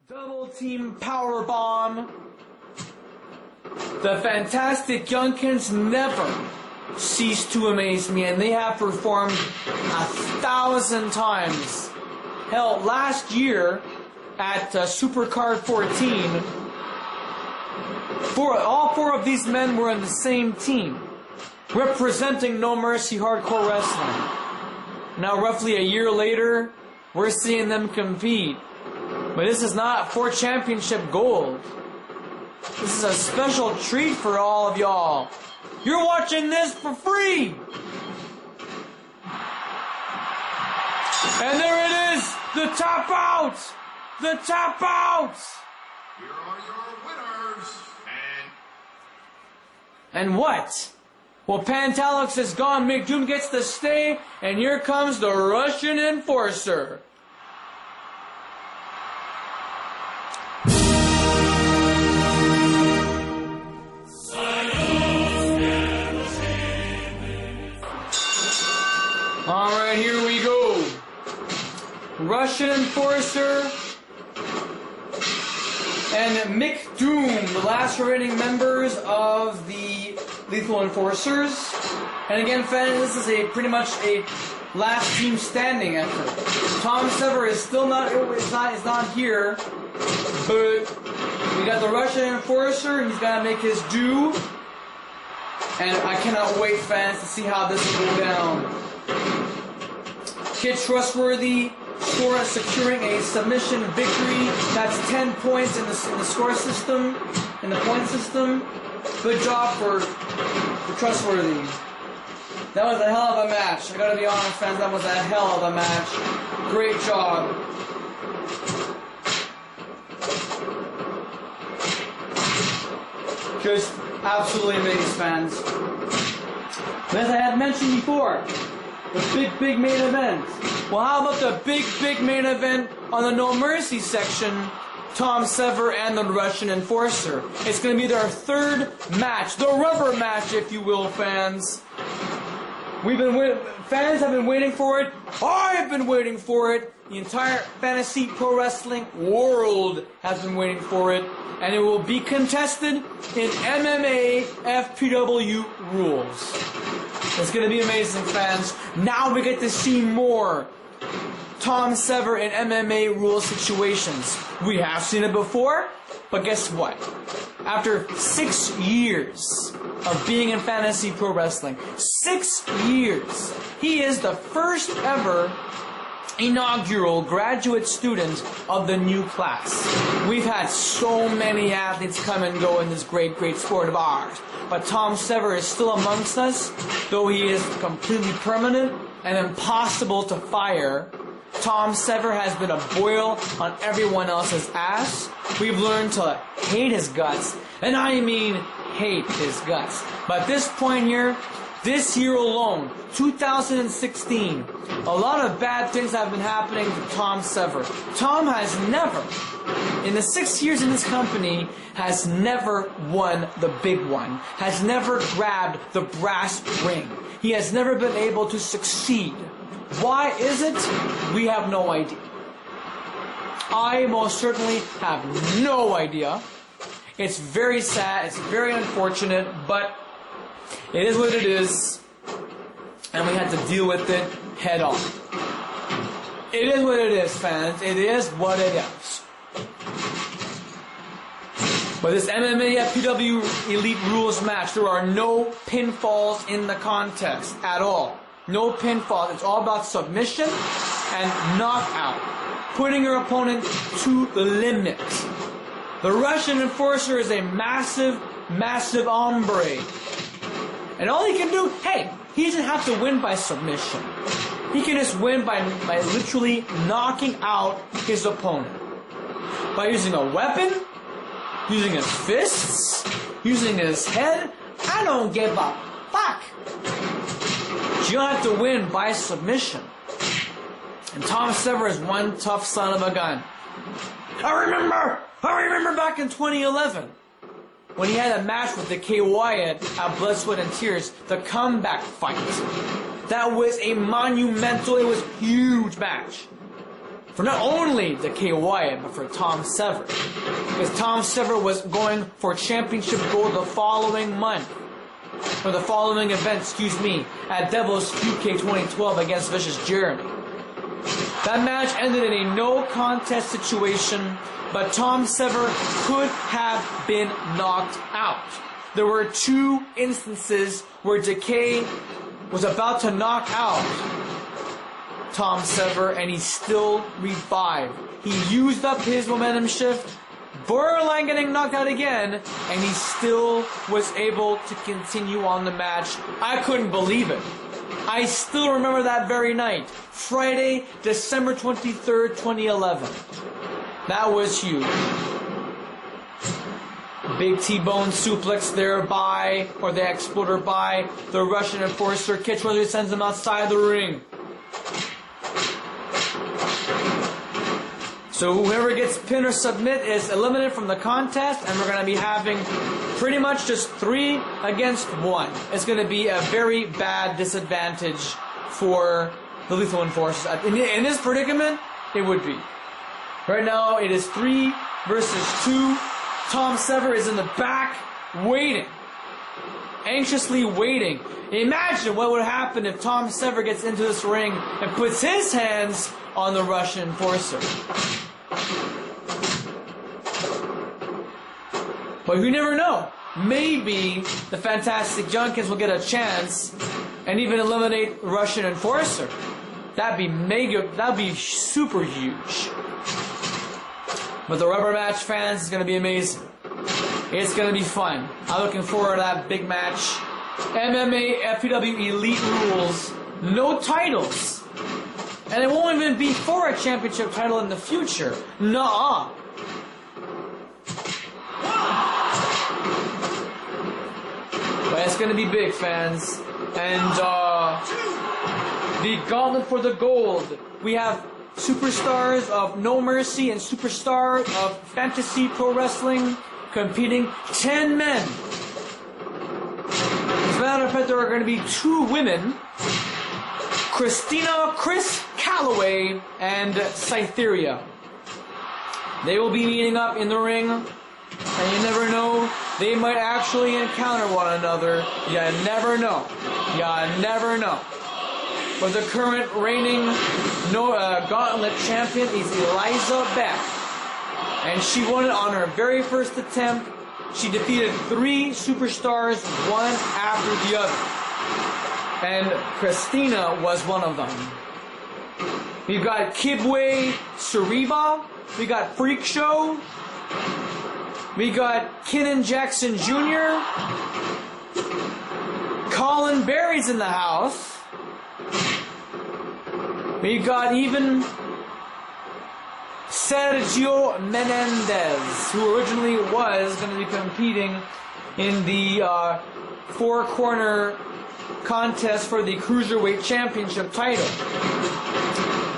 Double team power bomb. The Fantastic Youngkins never cease to amaze me, and they have performed 1,000 times. Hell, last year at Supercard 14, all four of these men were on the same team, representing No Mercy Hardcore Wrestling. Now, roughly a year later, we're seeing them compete. But this is not for championship gold. This is a special treat for all of y'all. You're watching this for free! And there it is! The tap out! The tap out! Here are your winners, And what? Well, Pantalix is gone, McDoom gets to stay, and here comes the Russian Enforcer. Alright, here we go. Russian Enforcer and Mick Doom, the last remaining members of the Lethal Enforcers. And again, fans, this is pretty much a last team standing effort. Tom Sever is still not here, but we got the Russian Enforcer, and he's got to make his due. And I cannot wait, fans, to see how this will go down. Kid Trustworthy securing a submission victory. That's 10 points in the score system, in the point system. Good job for Trustworthy. That was a hell of a match. I gotta be honest, fans, that was a hell of a match. Great job. Just absolutely amazing, fans. But as I had mentioned before, the big main event. Well, how about the big main event on the No Mercy section? Tom Sever and the Russian Enforcer. It's going to be their third match, the rubber match, if you will, fans. Fans have been waiting for it. I have been waiting for it. The entire fantasy pro wrestling world has been waiting for it, and it will be contested in MMA FPW rules. It's going to be amazing, fans. Now we get to see more Tom Sever in MMA rule situations. We have seen it before, but guess what? After 6 years of being in fantasy pro wrestling, 6 years, he is the first ever inaugural graduate student of the new class. We've had so many athletes come and go in this great sport of ours, but Tom Sever is still amongst us, though he is completely permanent and impossible to fire. Tom Sever has been a boil on everyone else's ass. We've learned to hate his guts, and I mean hate his guts. But at this point here, this year alone, 2016, a lot of bad things have been happening to Tom Sever. Tom has never, in the 6 years in this company, has never won the big one, has never grabbed the brass ring. He has never been able to succeed. Why is it? We have no idea. I most certainly have no idea. It's very sad, it's very unfortunate, but it is what it is, and we have to deal with it head on. It is what it is, fans. It is what it is. But this MMA FPW Elite Rules match, there are no pinfalls in the contest at all. No pinfalls. It's all about submission and knockout. Putting your opponent to the limit. The Russian Enforcer is a massive hombre. And all he can do, hey, he doesn't have to win by submission. He can just win by literally knocking out his opponent. By using a weapon, using his fists, using his head. I don't give a fuck. You don't have to win by submission. And Tom Sever is one tough son of a gun. I remember back in 2011 when he had a match with the K. Wyatt at Blood, Sweat, and Tears, the comeback fight. That was a monumental, it was a huge match. for not only the K. Wyatt, but for Tom Sever. Because Tom Sever was going for championship gold the following month. Or the following event, at Devil's UK 2012 against Vicious Jeremy. That match ended in a no contest situation, but Tom Sever could have been knocked out. There were 2 instances where Decay was about to knock out Tom Sever, and he still revived. He used up his momentum shift, borderline getting knocked out again, and he still was able to continue on the match. I couldn't believe it. I still remember that very night, Friday, December 23rd, 2011. That was huge. Big T-bone suplex there by, or the exploder by, the Russian enforcer. Kitchweather sends him outside the ring. So whoever gets pinned or submit is eliminated from the contest, and we're going to be having pretty much just 3 against 1. It's going to be a very bad disadvantage for the Lethal Enforcers. In this predicament, it would be. Right now, it is 3 versus 2. Tom Sever is in the back, waiting. Anxiously waiting. Imagine what would happen if Tom Sever gets into this ring and puts his hands on the Russian enforcer. But you never know. Maybe the Fantastic Junkins will get a chance and even eliminate the Russian enforcer. That'd be mega, that'd be super huge. But the rubber match, fans, is going to be amazing. It's going to be fun. I'm looking forward to that big match. MMA FPW Elite rules. No titles. And it won't even be for a championship title in the future. Nuh-uh. But it's going to be big, fans. And the gauntlet for the gold. We have superstars of No Mercy and superstar of Fantasy Pro Wrestling competing. 10 men. As a matter of fact, there are going to be 2 women. Chris Calloway and Cytheria. They will be meeting up in the ring, and you never know, they might actually encounter one another. You never know. You never know. But the current reigning Gauntlet champion is Eliza Beck. And she won it on her very first attempt. She defeated 3 superstars, one after the other. And Christina was one of them. We've got Kibwe Sariba. We got Freak Show. We got Kenan Jackson Jr. Colin Berry's in the house. We got even Sergio Menendez, who originally was going to be competing in the 4-corner contest for the Cruiserweight Championship title.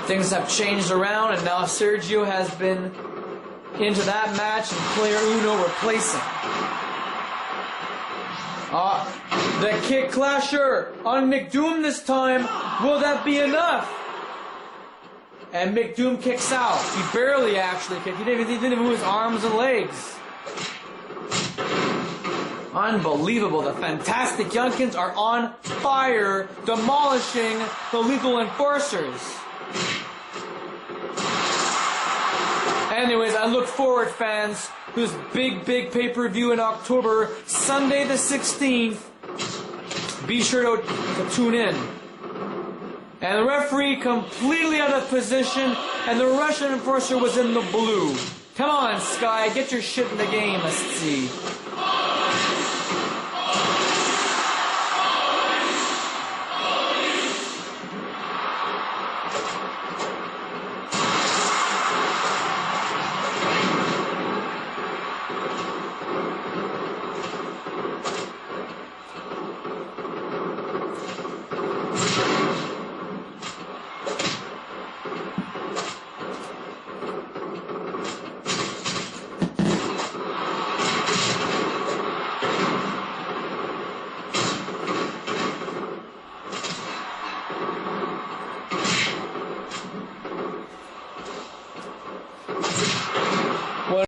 Things have changed around, and now Sergio has been into that match, and player Uno replacing. The Kick Clasher on McDoom this time. Will that be enough? And McDoom kicks out. He barely actually kicked. He didn't even move his arms and legs. Unbelievable. The Fantastic Junkins are on fire, demolishing the Lethal Enforcers. Anyways, I look forward, fans, to this big pay-per-view in October, Sunday the 16th. Be sure to tune in. And the referee completely out of position, and the Russian enforcer was in the blue. Come on, Sky, get your shit in the game, let's see.